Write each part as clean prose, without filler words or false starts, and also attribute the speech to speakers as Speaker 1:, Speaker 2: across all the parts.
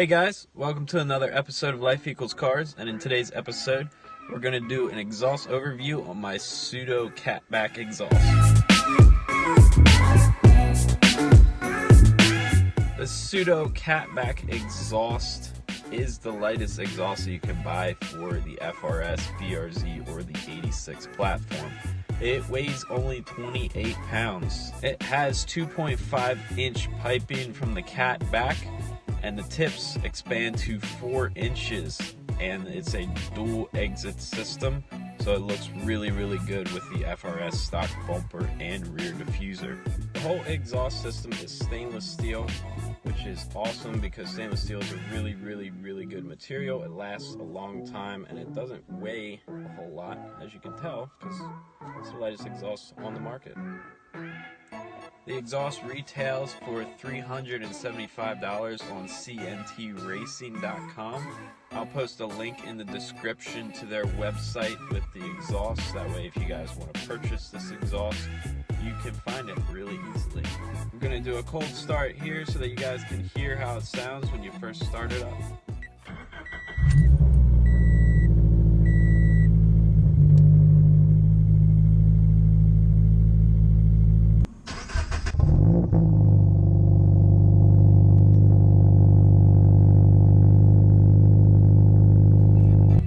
Speaker 1: Hey guys, welcome to another episode of Life Equals Cars, and in today's episode we're going to do an exhaust overview on my Tsudo Catback Exhaust. The Tsudo Catback Exhaust is the lightest exhaust that you can buy for the FRS, BRZ, or the 86 platform. It weighs only 28 pounds. It has 2.5 inch piping from the cat back, and the tips expand to 4 inches, and it's a dual exit system, so it looks really good with the FRS stock bumper and rear diffuser. The whole exhaust system is stainless steel, which is awesome because stainless steel is a really good material. It lasts a long time and it doesn't weigh a whole lot, as you can tell, because it's the lightest exhaust on the market. The exhaust retails for $375 on cntracing.com. I'll post a link in the description to their website with the exhaust. That way, if you guys want to purchase this exhaust, you can find it really easily. I'm going to do a cold start here so that you guys can hear how it sounds when you first start it up.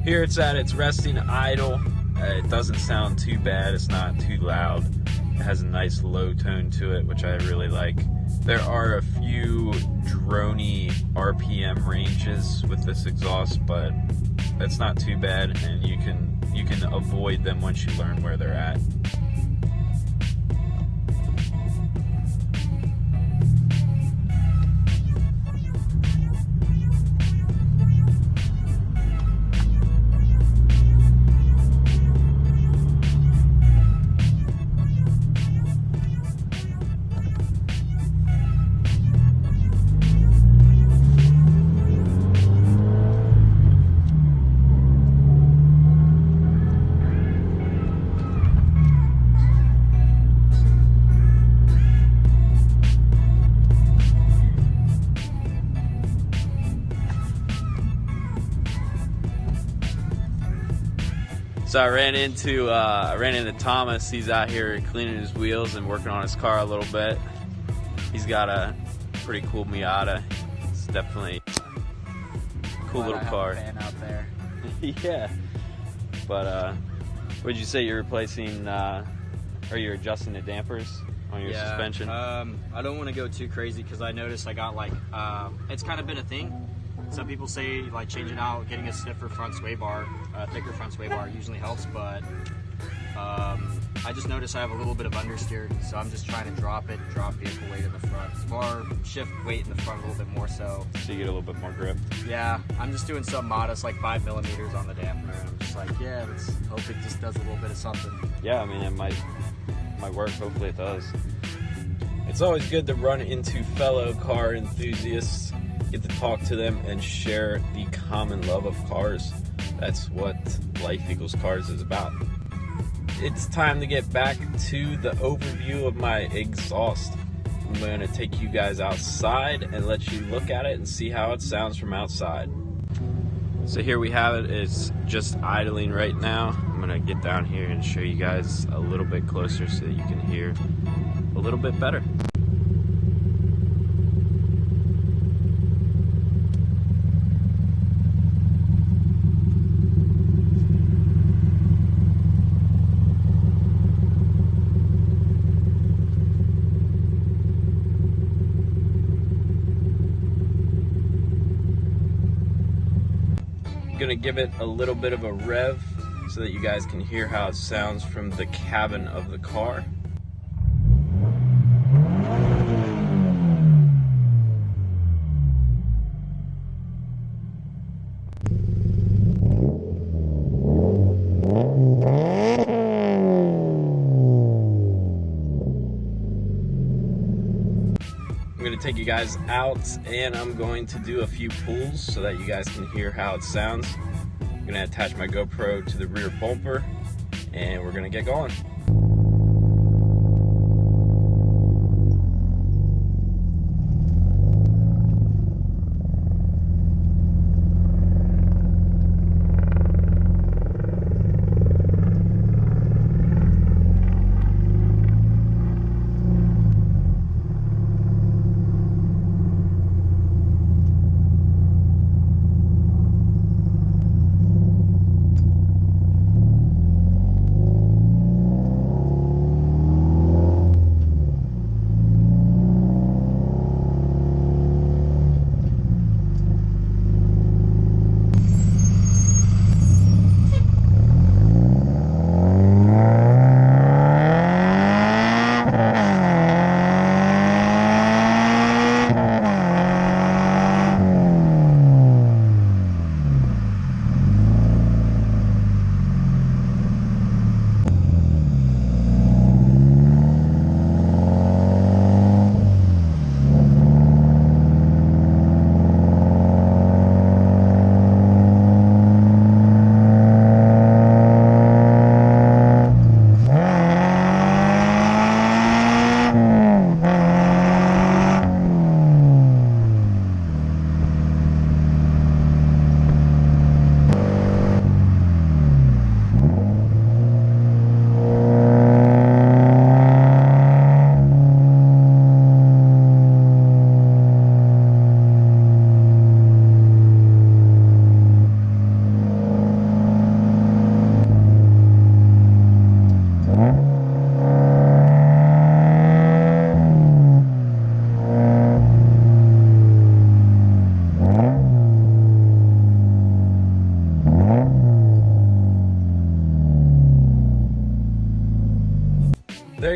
Speaker 1: Here it's at its resting idle. It doesn't sound too bad, it's not too loud. It has a nice low tone to it, which I really like. There are a few droney RPM ranges with this exhaust, but that's not too bad, and you can avoid them once you learn where they're at. So I ran into Thomas. He's out here cleaning his wheels and working on his car a little bit. He's got a pretty cool Miata. It's definitely a cool little car.
Speaker 2: Fan out there.
Speaker 1: Yeah. But would you say you're replacing, or you're adjusting the dampers on your suspension?
Speaker 2: I don't want to go too crazy because I noticed I got it's kind of been a thing. Some people say like changing out, getting a stiffer front sway bar, thicker front sway bar usually helps, but I just noticed I have a little bit of understeer, so I'm just trying to drop vehicle weight in the front. It's more shift weight in the front a little bit more so.
Speaker 1: So you get a little bit more grip?
Speaker 2: Yeah, I'm just doing something modest, like 5 millimeters on the dampener, and I'm just like, yeah, let's hope it just does a little bit of something.
Speaker 1: Yeah, I mean, it might work. Hopefully it does. It's always good to run into fellow car enthusiasts, get to talk to them and share the common love of cars. That's what Life Equals Cars is about. It's time to get back to the overview of my exhaust. I'm going to take you guys outside and let you look at it and see how it sounds from outside. So here we have it. It's just idling right now. I'm going to get down here and show you guys a little bit closer so that you can hear a little bit better. I'm gonna give it a little bit of a rev so that you guys can hear how it sounds from the cabin of the car. I'm going to take you guys out and I'm going to do a few pulls so that you guys can hear how it sounds. I'm going to attach my GoPro to the rear bumper and we're going to get going.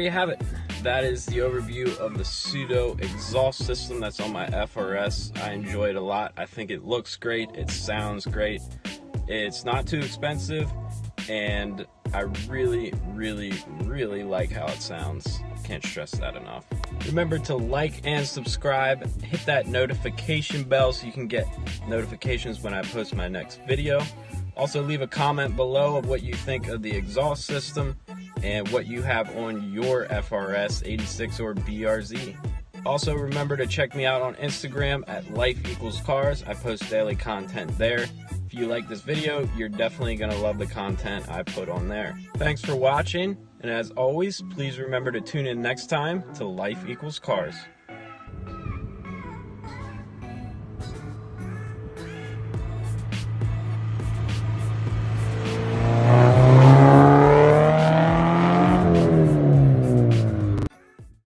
Speaker 1: you have it. That is the overview of the Tsudo exhaust system that's on my FRS. I enjoy it a lot. I think it looks great. It sounds great. It's not too expensive, and I really, really, really like how it sounds. Can't stress that enough. Remember to like and subscribe. Hit that notification bell so you can get notifications when I post my next video. Also, leave a comment below of what you think of the exhaust system and what you have on your FRS, 86, or BRZ. Also, remember to check me out on Instagram at Life Equals Cars. I post daily content there. If you like this video, you're definitely going to love the content I put on there. Thanks for watching, and as always, please remember to tune in next time to Life Equals Cars.